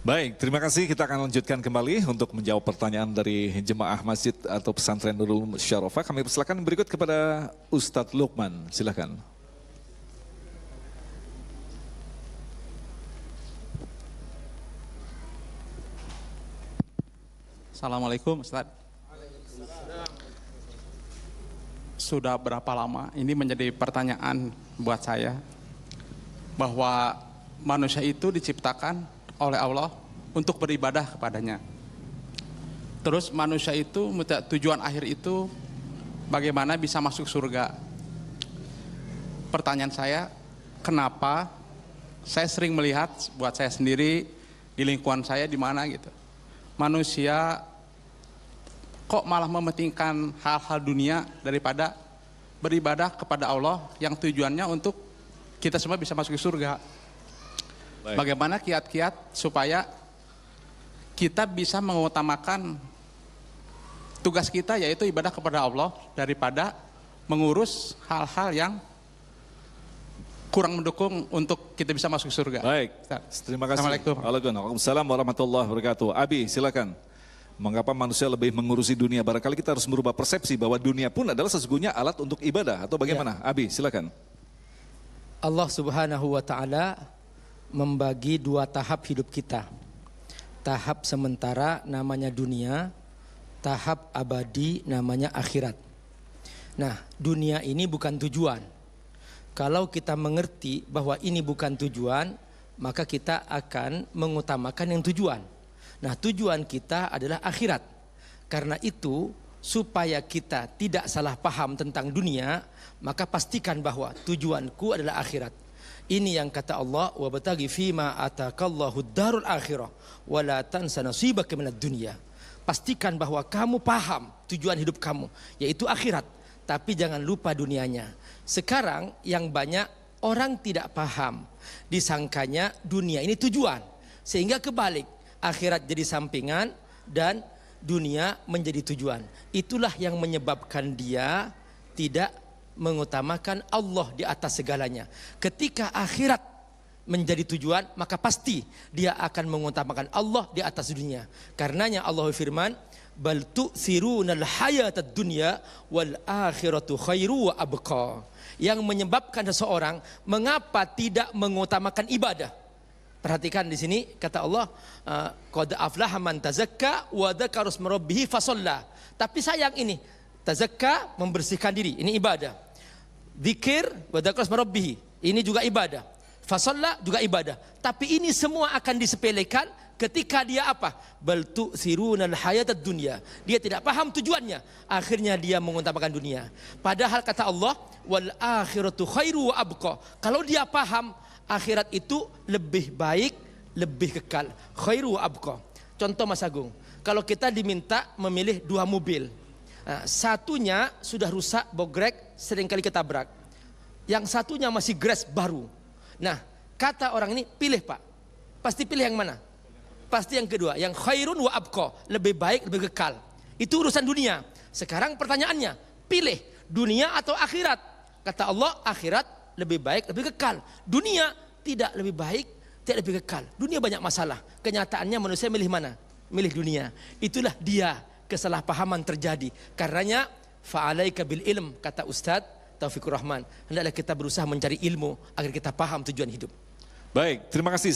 Baik, terima kasih. Kita akan lanjutkan kembali untuk menjawab pertanyaan dari jemaah masjid atau pesantren Nurul Syarofah. Kami persilakan berikut kepada Ustadz Lukman. Silakan. Assalamualaikum Ustaz. Sudah berapa lama, ini menjadi pertanyaan buat saya, bahwa manusia itu diciptakan oleh Allah untuk beribadah kepadanya. Terus manusia itu tujuan akhir itu bagaimana bisa masuk surga. Pertanyaan saya, kenapa saya sering melihat buat saya sendiri di lingkungan saya di mana gitu, manusia kok malah mementingkan hal-hal dunia daripada beribadah kepada Allah yang tujuannya untuk kita semua bisa masuk ke surga. Baik. Bagaimana kiat-kiat supaya kita bisa mengutamakan tugas kita, yaitu ibadah kepada Allah, daripada mengurus hal-hal yang kurang mendukung untuk kita bisa masuk surga. Baik, terima kasih. Assalamualaikum. Waalaikumsalam warahmatullahi wabarakatuh. Abi, silakan. Mengapa manusia lebih mengurusi dunia? Barangkali kita harus merubah persepsi bahwa dunia pun adalah sesungguhnya alat untuk ibadah, atau bagaimana? Ya. Abi, silakan. Allah Subhanahu wa Ta'ala membagi dua tahap hidup kita. Tahap sementara namanya dunia, tahap abadi namanya akhirat. Nah, dunia ini bukan tujuan. Kalau kita mengerti bahwa ini bukan tujuan, maka kita akan mengutamakan yang tujuan. Nah, tujuan kita adalah akhirat. Karena itu, supaya kita tidak salah paham tentang dunia, maka pastikan bahwa tujuanku adalah akhirat. Ini yang kata Allah, wabtaghi fima atakallahu darul akhirah wala tansa nasibaka minad dunya. Pastikan bahwa kamu paham tujuan hidup kamu, yaitu akhirat, tapi jangan lupa dunianya. Sekarang yang banyak orang tidak paham, disangkanya dunia ini tujuan, sehingga kebalik, akhirat jadi sampingan dan dunia menjadi tujuan. Itulah yang menyebabkan dia tidak mengutamakan Allah di atas segalanya. Ketika akhirat menjadi tujuan, maka pasti dia akan mengutamakan Allah di atas dunia. Karenanya Allah firman, bal tu'thirunal hayatad dunya wal akhiratu khairu wa abqa. Yang menyebabkan seseorang mengapa tidak mengutamakan ibadah. Perhatikan di sini kata Allah, qad aflaha man tazakka wa dzakara isma rabbih fasalla. Tapi sayang ini, tazakka membersihkan diri, ini ibadah. Zikir wa dzakara isma rabbih, ini juga ibadah. Fasalla juga ibadah. Tapi ini semua akan disepelekan ketika dia apa? Bal tu'thirunal hayatad dunya. Dia tidak paham tujuannya, akhirnya dia mengutamakan dunia. Padahal kata Allah, wal akhiratu khairu wa abqa. Kalau dia paham akhirat itu lebih baik, lebih kekal. Khairu wa abqa. Contoh Mas Agung, kalau kita diminta memilih dua mobil, nah, satunya sudah rusak, bogrek, seringkali ketabrak. Yang satunya masih gres baru. Nah, kata orang ini, pilih Pak. Pasti pilih yang mana? Pasti yang kedua, yang khairun wa abqa, lebih baik, lebih kekal. Itu urusan dunia. Sekarang pertanyaannya, pilih dunia atau akhirat? Kata Allah, akhirat lebih baik, lebih kekal. Dunia tidak lebih baik, tidak lebih kekal. Dunia banyak masalah. Kenyataannya manusia milih mana? Milih dunia. Itulah dia kesalahpahaman terjadi. Karenanya fa'alaika bil ilm, kata Ustadz Taufikur Rahman. Hendaklah kita berusaha mencari ilmu agar kita paham tujuan hidup. Baik, terima kasih.